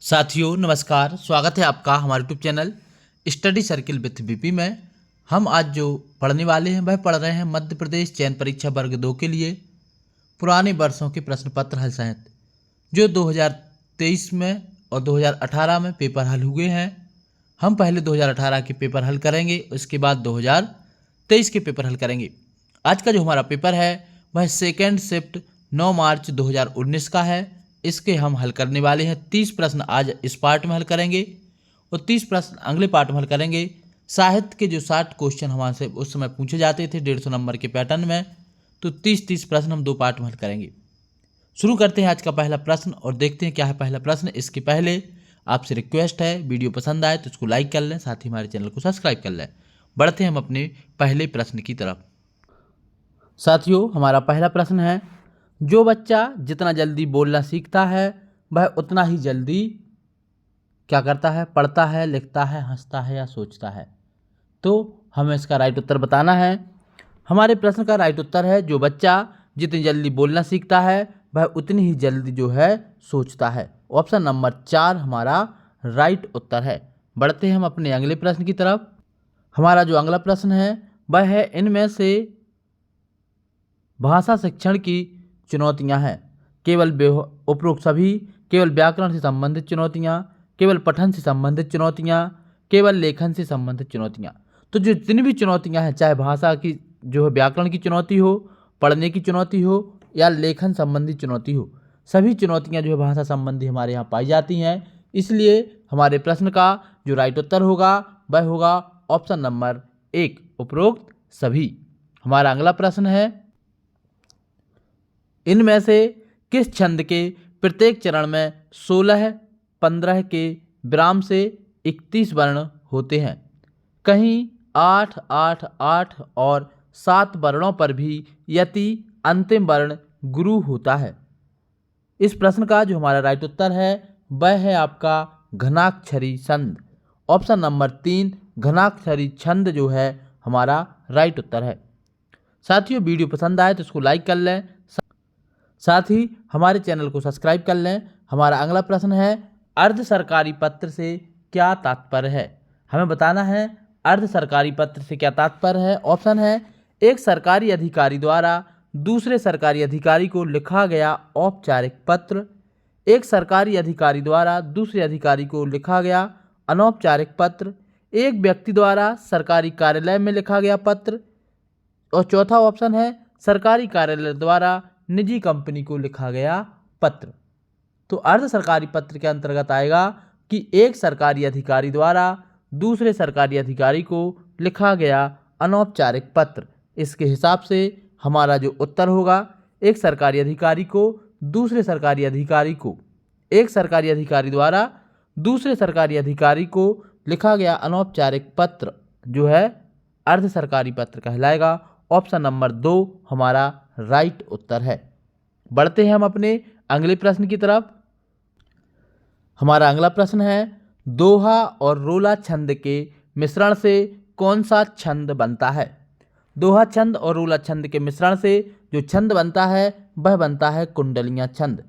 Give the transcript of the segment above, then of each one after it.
साथियों नमस्कार, स्वागत है आपका हमारे YouTube channel study circle with BP में। हम आज जो पढ़ने वाले हैं वह पढ़ रहे हैं मध्य प्रदेश चयन परीक्षा वर्ग 2 के लिए पुराने वर्षों के प्रश्न पत्र हल सहित जो 2023 में और 2018 में पेपर हल हुए हैं। हम पहले 2018 के पेपर हल करेंगे, उसके बाद 2023 के पेपर हल करेंगे। आज का जो हमारा पेपर है वह सेकेंड शिफ्ट 9 मार्च 2019 का है। इसके हम हल करने वाले हैं 30 प्रश्न आज इस पार्ट में हल करेंगे और 30 प्रश्न अगले पार्ट में हल करेंगे। साहित्य के जो 60 क्वेश्चन हमारे से उस समय पूछे जाते थे 150 नंबर के पैटर्न में, तो 30 प्रश्न हम 2 पार्ट में हल करेंगे। शुरू करते हैं आज का पहला प्रश्न और देखते हैं क्या है पहला प्रश्न। इसके पहले आपसे रिक्वेस्ट है, वीडियो पसंद आए तो इसको लाइक कर लें, साथ ही हमारे चैनल को सब्सक्राइब कर लें। बढ़ते हैं हम अपने पहले प्रश्न की तरफ। साथियों हमारा पहला प्रश्न है, जो बच्चा जितना जल्दी बोलना सीखता है वह उतना ही जल्दी क्या करता है, पढ़ता है, लिखता है, हंसता है या सोचता है। तो हमें इसका राइट उत्तर बताना है। हमारे प्रश्न का राइट उत्तर है, जो बच्चा जितनी जल्दी बोलना सीखता है वह उतनी ही जल्दी जो है सोचता है। ऑप्शन नंबर 4 हमारा राइट उत्तर है। बढ़ते हैं हम अपने अगले प्रश्न की तरफ। हमारा जो अगला प्रश्न है वह है, इनमें से भाषा शिक्षण की चुनौतियां हैं। केवल उपरोक्त सभी, केवल व्याकरण से संबंधित चुनौतियां, केवल पठन से संबंधित चुनौतियां, केवल लेखन से संबंधित चुनौतियां। तो जो जितनी भी चुनौतियां हैं, चाहे भाषा की जो है व्याकरण की चुनौती हो, पढ़ने की चुनौती हो या लेखन संबंधी चुनौती हो, सभी चुनौतियां जो है भाषा संबंधी हमारे यहाँ पाई जाती हैं। इसलिए हमारे प्रश्न का जो राइट उत्तर होगा वह होगा ऑप्शन नंबर 1 उपरोक्त सभी। हमारा अगला प्रश्न है, इनमें से किस छंद के प्रत्येक चरण में 16, 15 के विराम से 31 वर्ण होते हैं? कहीं 8, 8, 8 और 7 वर्णों पर भी यति अंतिम वर्ण गुरु होता है। इस प्रश्न का जो हमारा राइट उत्तर है वह है आपका घनाक्षरी छंद। ऑप्शन नंबर 3 घनाक्षरी छंद जो है हमारा राइट उत्तर है। साथियों वीडियो पसंद आए तो इसको लाइक कर लें, साथ ही हमारे चैनल को सब्सक्राइब कर लें। हमारा अगला प्रश्न है, अर्ध सरकारी पत्र से क्या तात्पर्य है? हमें बताना है अर्ध सरकारी पत्र से क्या तात्पर्य है। ऑप्शन है, एक सरकारी अधिकारी द्वारा दूसरे सरकारी अधिकारी को लिखा गया औपचारिक पत्र, एक सरकारी अधिकारी द्वारा दूसरे अधिकारी को लिखा गया अनौपचारिक पत्र, एक व्यक्ति द्वारा सरकारी कार्यालय में लिखा गया पत्र, और चौथा ऑप्शन है सरकारी कार्यालय द्वारा निजी कंपनी को लिखा गया पत्र। तो अर्ध सरकारी पत्र के अंतर्गत आएगा कि एक सरकारी अधिकारी द्वारा दूसरे सरकारी अधिकारी को लिखा गया अनौपचारिक पत्र। इसके हिसाब से हमारा जो उत्तर होगा, एक सरकारी अधिकारी को दूसरे सरकारी अधिकारी को, एक सरकारी अधिकारी द्वारा दूसरे सरकारी अधिकारी को लिखा गया अनौपचारिक पत्र जो है अर्ध सरकारी पत्र कहलाएगा। ऑप्शन नंबर 2 हमारा राइट उत्तर है। बढ़ते हैं हम अपने अगले प्रश्न की तरफ। हमारा अगला प्रश्न है, दोहा और रोला छंद के मिश्रण से कौन सा छंद बनता है? दोहा छंद और रोला छंद के मिश्रण से जो छंद बनता है वह बनता है कुंडलियां छंद।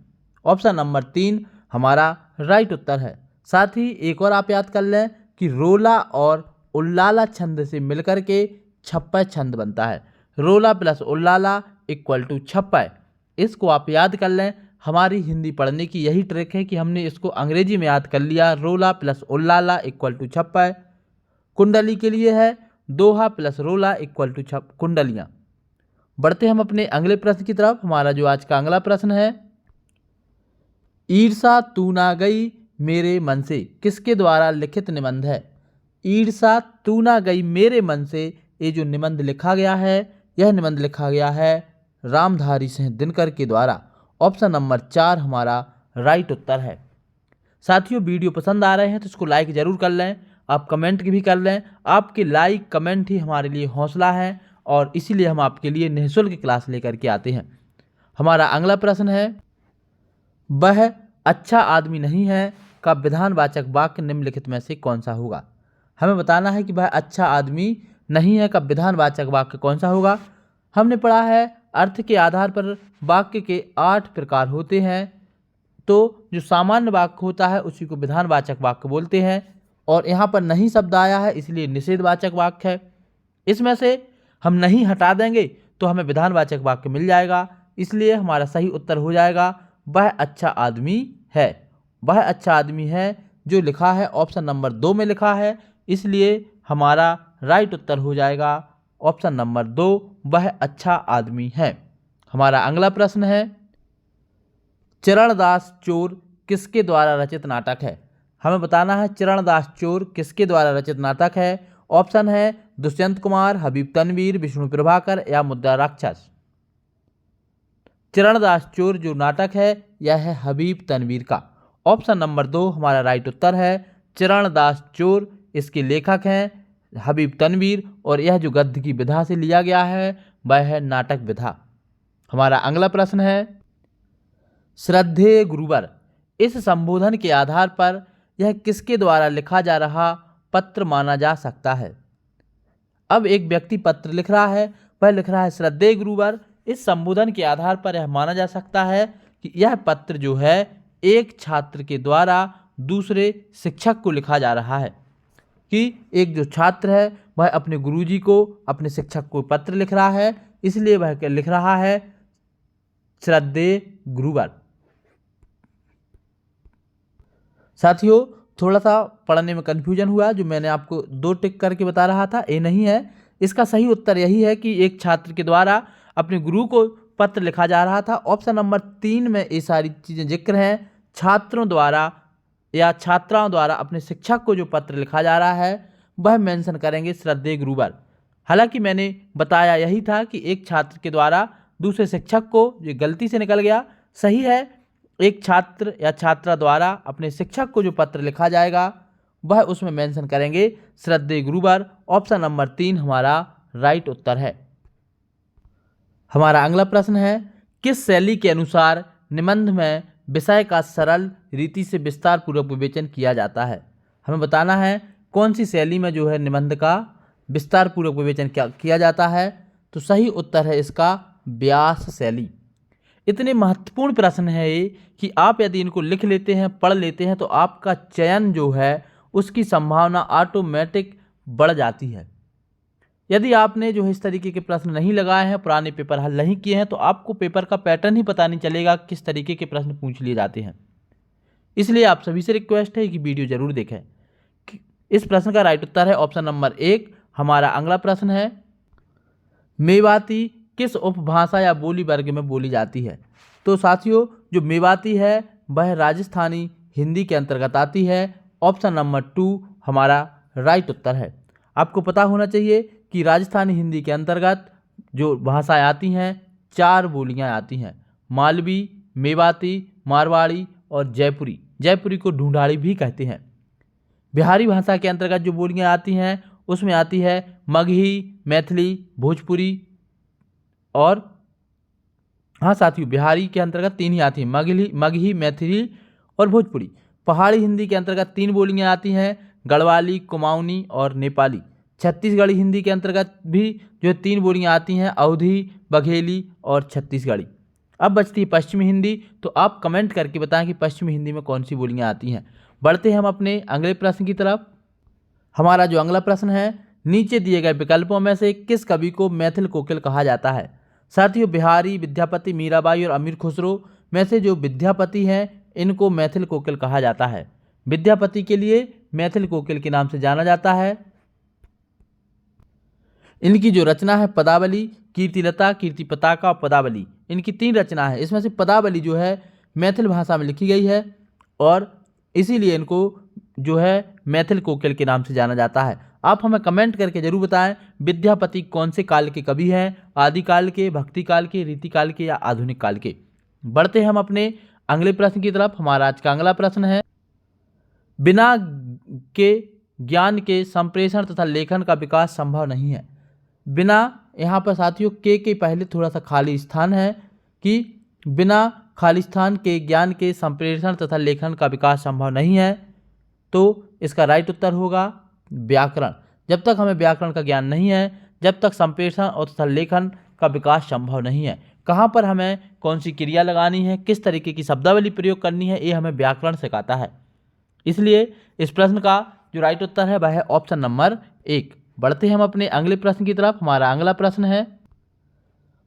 ऑप्शन नंबर 3 हमारा राइट उत्तर है। साथ ही एक और आप याद कर लें कि रोला और उल्लाला छंद से मिलकर के छप्पय छंद बनता है। रोला प्लस उल्लाला इक्वल टू छप्पय। इसको आप याद कर लें। हमारी हिंदी पढ़ने की यही ट्रिक है कि हमने इसको अंग्रेजी में याद कर लिया। रोला प्लस उल्लाला इक्वल टू छप्पय। कुंडली के लिए है दोहा प्लस रोला इक्वल टू कुंडलियाँ। बढ़ते हम अपने अगले प्रश्न की तरफ। हमारा जो आज का अगला प्रश्न है, ईर्षा तू ना गई मेरे मन से किसके द्वारा लिखित निबंध है? ईर्षा तू ना गई मेरे मन से ये जो निबंध लिखा गया है, यह निबंध लिखा गया है रामधारी सिंह दिनकर के द्वारा। ऑप्शन नंबर 4 हमारा राइट उत्तर है। साथियों वीडियो पसंद आ रहे हैं तो इसको लाइक ज़रूर कर लें, आप कमेंट भी कर लें। आपके लाइक कमेंट ही हमारे लिए हौसला है और इसीलिए हम आपके लिए निःशुल्क क्लास लेकर के आते हैं। हमारा अगला प्रश्न है, वह अच्छा आदमी नहीं है का विधानवाचक वाक्य निम्नलिखित में से कौन सा होगा? हमें बताना है कि वह अच्छा आदमी नहीं है का विधानवाचक वाक्य कौन सा होगा। हमने पढ़ा है अर्थ के आधार पर वाक्य के 8 प्रकार होते हैं। तो जो सामान्य वाक्य होता है उसी को विधानवाचक वाक्य बोलते हैं। और यहाँ पर नहीं शब्द आया है इसलिए निषेधवाचक वाक्य है। इसमें से हम नहीं हटा देंगे तो हमें विधानवाचक वाक्य मिल जाएगा, इसलिए हमारा सही उत्तर हो जाएगा वह अच्छा आदमी है। वह अच्छा आदमी है जो लिखा है ऑप्शन नंबर 2 में लिखा है, इसलिए हमारा राइट उत्तर हो जाएगा ऑप्शन नंबर 2, वह अच्छा आदमी है। हमारा अगला प्रश्न है, चरणदास चोर किसके द्वारा रचित नाटक है? हमें बताना है चरणदास चोर किसके द्वारा रचित नाटक है। ऑप्शन है दुष्यंत कुमार, हबीब तनवीर, विष्णु प्रभाकर या मुद्रा राक्षस। चरणदास चोर जो नाटक है यह है हबीब तनवीर का। ऑप्शन नंबर 2 हमारा राइट उत्तर है। चरणदास चोर इसके लेखक हैं हबीब तनवीर और यह जो गद्य की विधा से लिया गया है वह है नाटक विधा। हमारा अगला प्रश्न है, श्रद्धेय गुरुवर इस संबोधन के आधार पर यह किसके द्वारा लिखा जा रहा पत्र माना जा सकता है? अब एक व्यक्ति पत्र लिख रहा है, वह लिख रहा है श्रद्धेय गुरुवर। इस संबोधन के आधार पर यह माना जा सकता है कि यह पत्र जो है एक छात्र के द्वारा दूसरे शिक्षक को लिखा जा रहा है, कि एक जो छात्र है वह अपने गुरुजी को, अपने शिक्षक को पत्र लिख रहा है, इसलिए वह लिख रहा है श्रद्धेय गुरुवर। साथियों थोड़ा सा पढ़ने में कन्फ्यूजन हुआ, जो मैंने आपको 2 टिक करके बता रहा था ये नहीं है। इसका सही उत्तर यही है कि एक छात्र के द्वारा अपने गुरु को पत्र लिखा जा रहा था। ऑप्शन नंबर 3 में ये सारी चीज़ें जिक्र हैं। छात्रों द्वारा या छात्राओं द्वारा अपने शिक्षक को जो पत्र लिखा जा रहा है वह मेंशन करेंगे श्रद्धेय गुरुवर। हालांकि मैंने बताया यही था कि एक छात्र के द्वारा दूसरे शिक्षक को, ये गलती से निकल गया, सही है एक छात्र या छात्रा द्वारा अपने शिक्षक को जो पत्र लिखा जाएगा वह उसमें मेंशन करेंगे श्रद्धेय गुरुवर। ऑप्शन नंबर 3 हमारा राइट उत्तर है। हमारा अगला प्रश्न है, किस शैली के अनुसार निबंध में विषय का सरल रीति से विस्तार पूर्वक विवेचन किया जाता है? हमें बताना है कौन सी शैली में जो है निबंध का विस्तार पूर्वक विवेचन किया जाता है। तो सही उत्तर है इसका व्यास शैली। इतने महत्वपूर्ण प्रश्न है ये कि आप यदि इनको लिख लेते हैं, पढ़ लेते हैं, तो आपका चयन जो है उसकी संभावना ऑटोमेटिक बढ़ जाती है। यदि आपने जो है इस तरीके के प्रश्न नहीं लगाए हैं, पुराने पेपर हल नहीं किए हैं, तो आपको पेपर का पैटर्न ही पता नहीं चलेगा किस तरीके के प्रश्न पूछ लिए जाते हैं। इसलिए आप सभी से रिक्वेस्ट है कि वीडियो जरूर देखें। इस प्रश्न का राइट उत्तर है ऑप्शन नंबर 1। हमारा अगला प्रश्न है, मेवाती किस उपभाषा या बोली वर्ग में बोली जाती है? तो साथियों जो मेवाती है वह राजस्थानी हिंदी के अंतर्गत आती है। ऑप्शन नंबर 2 हमारा राइट उत्तर है। आपको पता होना चाहिए कि राजस्थानी हिंदी के अंतर्गत जो भाषाएं आती हैं 4 बोलियां आती हैं, मालवी, मेवाती, मारवाड़ी और जयपुरी। जयपुरी को ढूंढाड़ी भी कहते हैं। बिहारी भाषा के अंतर्गत जो बोलियां आती हैं उसमें आती है मगही, मैथिली, भोजपुरी और हाँ साथियों बिहारी के अंतर्गत 3 ही आती हैं, मगही, मैथिली और भोजपुरी। पहाड़ी हिंदी के अंतर्गत 3 बोलियां आती हैं, गढ़वाली, कुमाऊनी और नेपाली। छत्तीसगढ़ी हिंदी के अंतर्गत भी जो 3 बोलियां आती हैं, अवधी, बघेली और छत्तीसगढ़ी। अब बचती है पश्चिमी हिंदी, तो आप कमेंट करके बताएं कि पश्चिमी हिंदी में कौन सी बोलियां आती हैं। बढ़ते हैं हम अपने अगले प्रश्न की तरफ। हमारा जो अगला प्रश्न है, नीचे दिए गए विकल्पों में से किस कवि को मैथिल कोकिल कहा जाता है? साथियों बिहारी, विद्यापति, मीराबाई और अमीर खुसरो में से जो विद्यापति हैं इनको मैथिल कोकिल कहा जाता है। विद्यापति के लिए मैथिल कोकिल के नाम से जाना जाता है। इनकी जो रचना है पदावली, कीर्तिलता, कीर्ति पताका और पदावली, इनकी 3 रचना है। इसमें से पदावली जो है मैथिल भाषा में लिखी गई है और इसीलिए इनको जो है मैथिल कोकिल के नाम से जाना जाता है। आप हमें कमेंट करके जरूर बताएं विद्यापति कौन से काल के कवि हैं, आदिकाल के, भक्ति काल के, रीतिकाल के या आधुनिक काल के। बढ़ते हैं हम अपने अगले प्रश्न की तरफ। हमारा आज का अगला प्रश्न है, बिना के ज्ञान के संप्रेषण तथा लेखन का विकास संभव नहीं है। बिना, यहाँ पर साथियों के पहले थोड़ा सा खाली स्थान है कि बिना खाली स्थान के ज्ञान के संप्रेषण तथा लेखन का विकास संभव नहीं है। तो इसका राइट उत्तर होगा व्याकरण। जब तक हमें व्याकरण का ज्ञान नहीं है, जब तक संप्रेषण और तथा लेखन का विकास संभव नहीं है। कहाँ पर हमें कौन सी क्रिया लगानी है, किस तरीके की शब्दावली प्रयोग करनी है, ये हमें व्याकरण सिखाता है। इसलिए इस प्रश्न का जो राइट उत्तर है वह है ऑप्शन नंबर 1। बढ़ते हैं हम अपने अगले प्रश्न की तरफ। हमारा अगला प्रश्न है,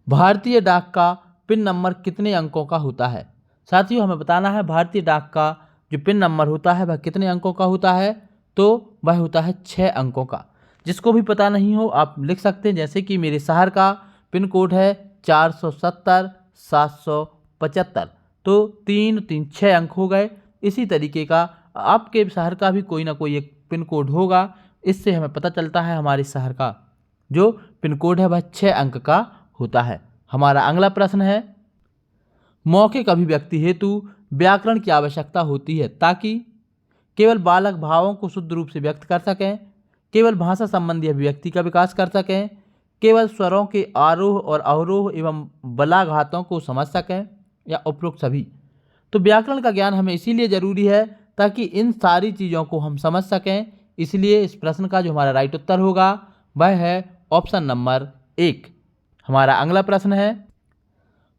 भारतीय डाक का पिन नंबर कितने अंकों का होता है? साथियों, हमें बताना है भारतीय डाक का जो पिन नंबर होता है वह कितने अंकों का होता है। तो वह होता है 6 अंकों का। जिसको भी पता नहीं हो आप लिख सकते हैं, जैसे कि मेरे शहर का पिन कोड है 470 775, तो 3 3 6 अंक हो गए। इसी तरीके का आपके शहर का भी कोई ना कोई एक पिन कोड होगा। इससे हमें पता चलता है हमारे शहर का जो पिन कोड है वह 6 अंक का होता है। हमारा अगला प्रश्न है, मौखिक अभिव्यक्ति हेतु व्याकरण की आवश्यकता होती है ताकि केवल बालक भावों को शुद्ध रूप से व्यक्त कर सकें, केवल भाषा संबंधी अभिव्यक्ति का विकास कर सकें, केवल स्वरों के आरोह और अवरोह एवं बलाघातों को समझ सकें, या उपरोक्त सभी। तो व्याकरण का ज्ञान हमें इसीलिए जरूरी है ताकि इन सारी चीज़ों को हम समझ सकें। इसलिए इस प्रश्न का जो हमारा राइट उत्तर होगा वह है ऑप्शन नंबर 1। हमारा अगला प्रश्न है,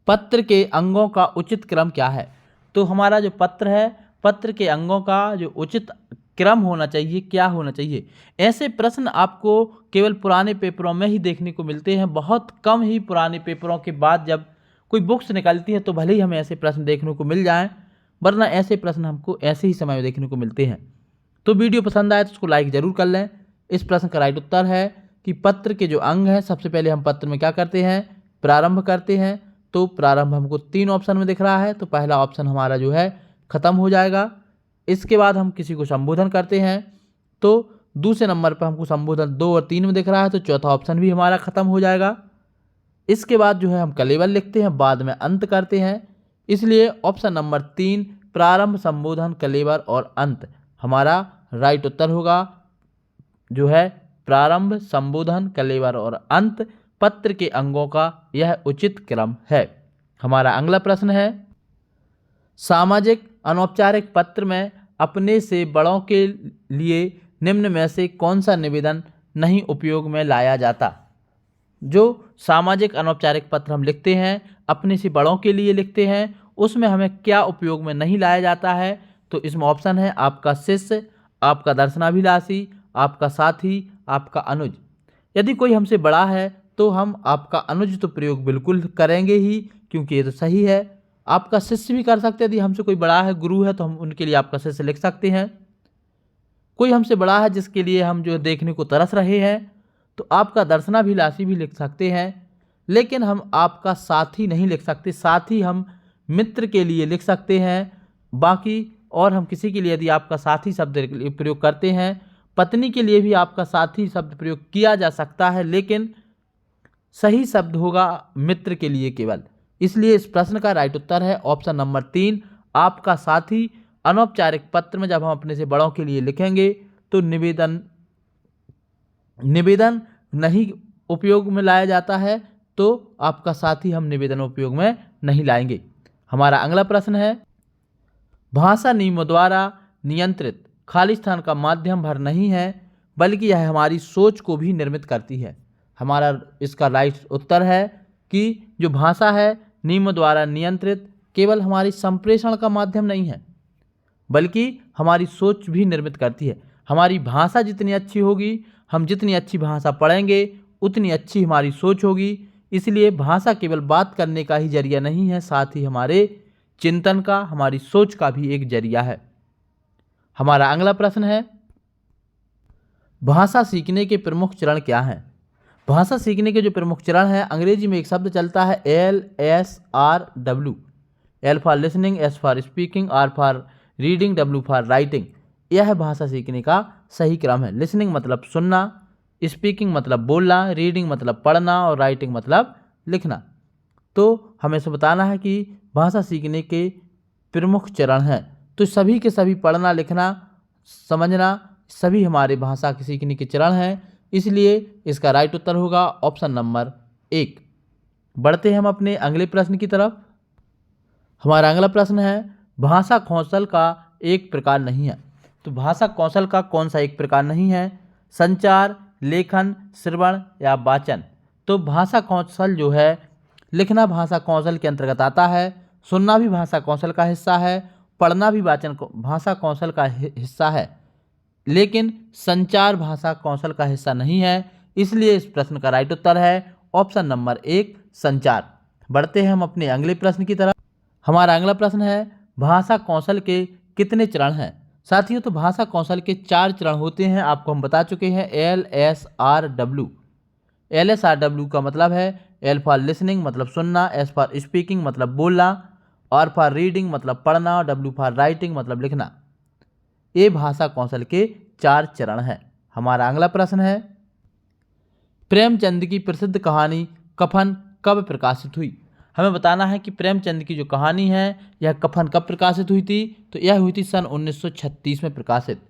पत्र के अंगों का उचित क्रम क्या है? तो हमारा जो पत्र है, पत्र के अंगों का जो उचित क्रम होना चाहिए, क्या होना चाहिए? ऐसे प्रश्न आपको केवल पुराने पेपरों में ही देखने को मिलते हैं। बहुत कम ही पुराने पेपरों के बाद जब कोई बुक्स निकलती है तो भले ही हमें ऐसे प्रश्न देखने को मिल जाएं, वरना ऐसे प्रश्न हमको ऐसे ही समय में देखने को मिलते हैं। तो वीडियो पसंद आए तो उसको लाइक ज़रूर कर लें। इस प्रश्न का राइट उत्तर है कि पत्र के जो अंग हैं, सबसे पहले हम पत्र में क्या करते हैं, प्रारंभ करते हैं। तो प्रारंभ हमको 3 ऑप्शन में दिख रहा है, तो पहला ऑप्शन हमारा जो है ख़त्म हो जाएगा। इसके बाद हम किसी को संबोधन करते हैं, तो दूसरे नंबर पर हमको संबोधन 2 और 3 में दिख रहा है, तो चौथा ऑप्शन भी हमारा ख़त्म हो जाएगा। इसके बाद जो है हम कलेवर लिखते हैं, बाद में अंत करते हैं। इसलिए ऑप्शन नंबर 3 प्रारंभ, संबोधन, कलेवर और अंत हमारा राइट उत्तर होगा, जो है प्रारंभ, संबोधन, कलेवर और अंत पत्र के अंगों का यह उचित क्रम है। हमारा अगला प्रश्न है, सामाजिक अनौपचारिक पत्र में अपने से बड़ों के लिए निम्न में से कौन सा निवेदन नहीं उपयोग में लाया जाता? जो सामाजिक अनौपचारिक पत्र हम लिखते हैं, अपने से बड़ों के लिए लिखते हैं, उसमें हमें क्या उपयोग में नहीं लाया जाता है? तो इसमें ऑप्शन है आपका शिष्य, आपका दर्शनाभिलाषी, आपका साथी, आपका अनुज। यदि कोई हमसे बड़ा है तो हम आपका अनुज तो प्रयोग बिल्कुल करेंगे ही, क्योंकि ये तो सही है। आपका शिष्य भी कर सकते हैं, यदि हमसे कोई बड़ा है, गुरु है, तो हम उनके लिए आपका शिष्य लिख सकते हैं। कोई हमसे बड़ा है जिसके लिए हम जो देखने को तरस रहे हैं, तो आपका दर्शनाभिलाषी भी लिख सकते हैं। लेकिन हम आपका साथी नहीं लिख सकते। साथी हम मित्र के लिए लिख सकते हैं। बाकी और हम किसी के लिए यदि आपका साथी शब्द प्रयोग करते हैं, पत्नी के लिए भी आपका साथी शब्द प्रयोग किया जा सकता है, लेकिन सही शब्द होगा मित्र के लिए केवल। इसलिए इस प्रश्न का राइट उत्तर है ऑप्शन नंबर 3 आपका साथी। अनौपचारिक पत्र में जब हम अपने से बड़ों के लिए लिखेंगे तो निवेदन नहीं उपयोग में लाया जाता है, तो आपका साथी हम निवेदन उपयोग में नहीं लाएंगे। हमारा अगला प्रश्न है, भाषा नियमों द्वारा नियंत्रित खाली स्थान का माध्यम भर नहीं है, बल्कि यह हमारी सोच को भी निर्मित करती है। हमारा इसका राइट उत्तर है कि जो भाषा है नियमों द्वारा नियंत्रित केवल हमारी संप्रेषण का माध्यम नहीं है, बल्कि हमारी सोच भी निर्मित करती है। हमारी भाषा जितनी अच्छी होगी, हम जितनी अच्छी भाषा पढ़ेंगे, उतनी अच्छी हमारी सोच होगी। इसलिए भाषा केवल बात करने का ही जरिया नहीं है, साथ ही हमारे चिंतन का, हमारी सोच का भी एक जरिया है। हमारा अगला प्रश्न है, भाषा सीखने के प्रमुख चरण क्या हैं? भाषा सीखने के जो प्रमुख चरण हैं, अंग्रेजी में एक शब्द चलता है LSRW। L for listening, S for speaking, R for reading, W for writing. यह भाषा सीखने का सही क्रम है। लिसनिंग मतलब सुनना, स्पीकिंग मतलब बोलना, रीडिंग मतलब पढ़ना और राइटिंग मतलब लिखना। तो हमें से बताना है कि भाषा सीखने के प्रमुख चरण हैं। तो सभी के सभी पढ़ना, लिखना, समझना सभी हमारे भाषा के सीखने के चरण हैं। इसलिए इसका राइट उत्तर होगा ऑप्शन नंबर 1। बढ़ते हैं हम अपने अगले प्रश्न की तरफ। हमारा अगला प्रश्न है, भाषा कौशल का एक प्रकार नहीं है। तो भाषा कौशल का कौन सा एक प्रकार नहीं है? संचार, लेखन, श्रवण या वाचन। तो भाषा कौशल जो है लिखना भाषा कौशल के अंतर्गत आता है, सुनना भी भाषा कौशल का हिस्सा है, पढ़ना भी वाचन भाषा कौशल का हिस्सा है, लेकिन संचार भाषा कौशल का हिस्सा नहीं है। इसलिए इस प्रश्न का राइट उत्तर है ऑप्शन नंबर 1 संचार। बढ़ते हैं हम अपने अगले प्रश्न की तरफ। हमारा अगला प्रश्न है भाषा कौशल के कितने चरण हैं। साथियों, तो भाषा कौशल के 4 चरण होते हैं, आपको हम बता चुके हैं। LSRW। LSRW का मतलब है L फॉर लिसनिंग मतलब सुनना, S फॉर स्पीकिंग मतलब बोलना, R फॉर रीडिंग मतलब पढ़ना और W फॉर राइटिंग मतलब लिखना। ये भाषा कौशल के 4 चरण हैं। हमारा अगला प्रश्न है प्रेमचंद की प्रसिद्ध कहानी कफन कब प्रकाशित हुई। हमें बताना है कि प्रेमचंद की जो कहानी है यह कफन कब प्रकाशित हुई थी। तो यह हुई थी सन 1936 में प्रकाशित।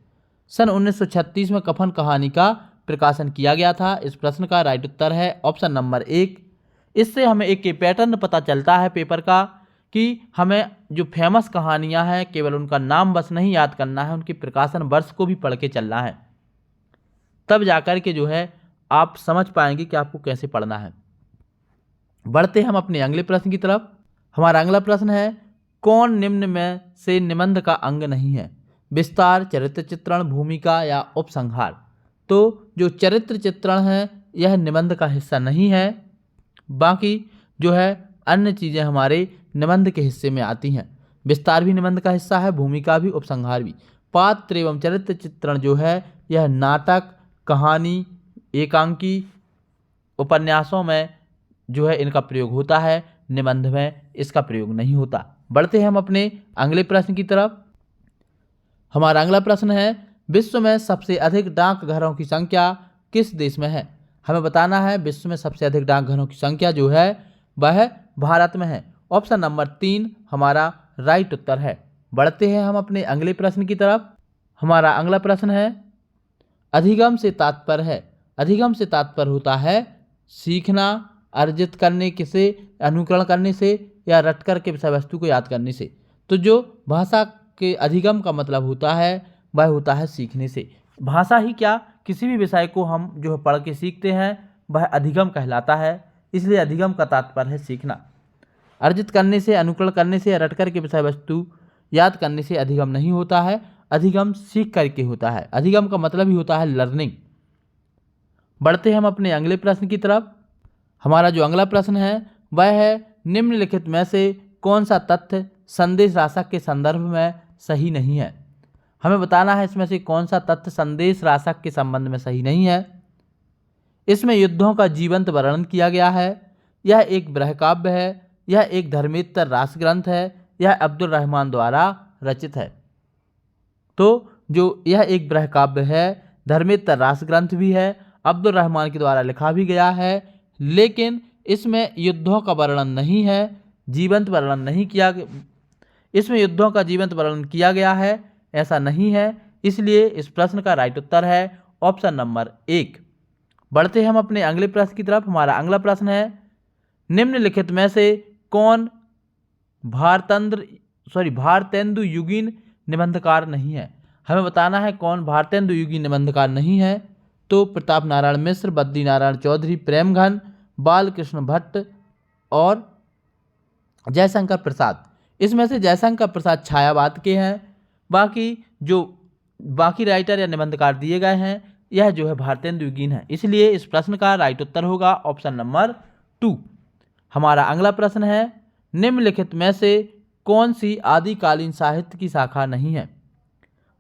सन 1936 में कफन कहानी का प्रकाशन किया गया था। इस प्रश्न का राइट उत्तर है ऑप्शन नंबर 1। इससे हमें एक पैटर्न पता चलता है पेपर का कि हमें जो फेमस कहानियां हैं केवल उनका नाम बस नहीं याद करना है, उनके प्रकाशन वर्ष को भी पढ़ के चलना है, तब जाकर के जो है आप समझ पाएंगे कि आपको कैसे पढ़ना है। बढ़ते हम अपने अगले प्रश्न की तरफ। हमारा अगला प्रश्न है कौन निम्न में से निबंध का अंग नहीं है। विस्तार, चरित्र चित्रण, भूमिका या उपसंहार। तो जो चरित्र चित्रण है यह निबंध का हिस्सा नहीं है, बाकी जो है अन्य चीज़ें हमारे निबंध के हिस्से में आती हैं। विस्तार भी निबंध का हिस्सा है, भूमिका भी, उपसंहार भी। पात्र एवं चरित्र चित्रण जो है यह नाटक, कहानी, एकांकी, उपन्यासों में जो है इनका प्रयोग होता है, निबंध में इसका प्रयोग नहीं होता। बढ़ते हैं हम अपने अगले प्रश्न की तरफ। हमारा अगला प्रश्न है विश्व में सबसे अधिक डाकघरों की संख्या किस देश में है। हमें बताना है विश्व में सबसे अधिक डाकघरों की संख्या जो है वह भारत में है। ऑप्शन नंबर 3 हमारा राइट उत्तर है। बढ़ते हैं हम अपने अगले प्रश्न की तरफ। हमारा अगला प्रश्न है अधिगम से तात्पर्य है। अधिगम से तात्पर्य होता है सीखना, अर्जित करने से, अनुकरण करने से या रट कर के विषय वस्तु को याद करने से। तो जो भाषा के अधिगम का मतलब होता है वह होता है सीखने से। भाषा ही क्या, किसी भी विषय को हम जो है पढ़ के सीखते हैं वह अधिगम कहलाता है। इसलिए अधिगम का तात्पर्य है सीखना। अर्जित करने से, अनुकरण करने से या रट कर के विषय वस्तु याद करने से अधिगम नहीं होता है, अधिगम सीख करके होता है। अधिगम का मतलब ही होता है लर्निंग। बढ़ते हैं हम अपने अगले प्रश्न की तरफ। हमारा जो अगला प्रश्न है वह है निम्नलिखित में से कौन सा तथ्य संदेश राशक के संदर्भ में सही नहीं है। हमें बताना है इसमें से कौन सा तथ्य संदेश राशक के संबंध में सही नहीं है। इसमें युद्धों का जीवंत वर्णन किया गया है, यह एक बृहकाव्य है, यह एक धर्मेतर रास ग्रंथ है, यह अब्दुल रहमान द्वारा रचित है। तो जो यह एक बृहकाव्य है, धर्मेतर रास ग्रंथ भी है, अब्दुल रहमान के द्वारा लिखा भी गया है, लेकिन इसमें युद्धों का वर्णन नहीं है, जीवंत वर्णन नहीं किया। इसमें युद्धों का जीवंत वर्णन किया गया है ऐसा नहीं है। इसलिए इस प्रश्न का राइट उत्तर है ऑप्शन नंबर 1। बढ़ते हैं हम अपने अगले प्रश्न की तरफ। हमारा अगला प्रश्न है निम्नलिखित में से कौन भारतेंदु युगीन निबंधकार नहीं है। हमें बताना है कौन भारतेंदु युगीन निबंधकार नहीं है। तो प्रताप नारायण मिश्र, बद्री नारायण चौधरी, प्रेमघन, बालकृष्ण भट्ट और जयशंकर प्रसाद। इसमें से जयशंकर प्रसाद छायावाद के हैं, बाकी राइटर या निबंधकार दिए गए हैं यह जो है भारतेंदु युगीन है। इसलिए इस प्रश्न का राइट उत्तर होगा ऑप्शन नंबर 2। हमारा अगला प्रश्न है निम्नलिखित में से कौन सी आदिकालीन साहित्य की शाखा नहीं है।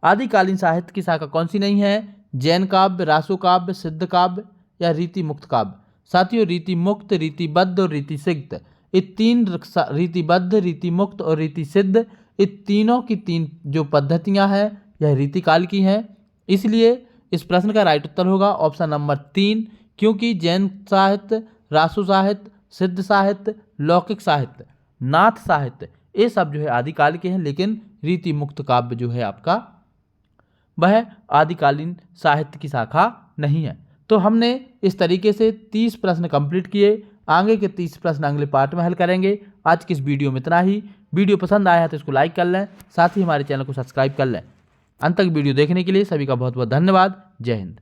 आदिकालीन साहित्य की शाखा कौन सी नहीं है। जैन काव्य, रासो काव्य, सिद्ध काव्य या रीति मुक्त काव्य। साथियों, रीति मुक्त, रीतिबद्ध और रीति सिद्ध, ये 3 रीतिबद्ध, रीति मुक्त और रीति सिद्ध, ये तीनों की 3 जो पद्धतियां हैं यह रीतिकाल की हैं। इसलिए इस प्रश्न का राइट उत्तर होगा ऑप्शन नंबर 3, क्योंकि जैन साहित्य, रासो साहित्य, सिद्ध साहित्य, लौकिक साहित्य, नाथ साहित्य ये सब जो है आदिकाल के हैं, लेकिन रीति मुक्त काव्य जो है आपका वह आदिकालीन साहित्य की शाखा नहीं है। तो हमने इस तरीके से 30 प्रश्न कंप्लीट किए। आगे के 30 प्रश्न अगले पार्ट में हल करेंगे। आज की इस वीडियो में इतना ही। वीडियो पसंद आया है तो इसको लाइक कर लें, साथ ही हमारे चैनल को सब्सक्राइब कर लें। अंत तक वीडियो देखने के लिए सभी का बहुत बहुत धन्यवाद। जय हिंद।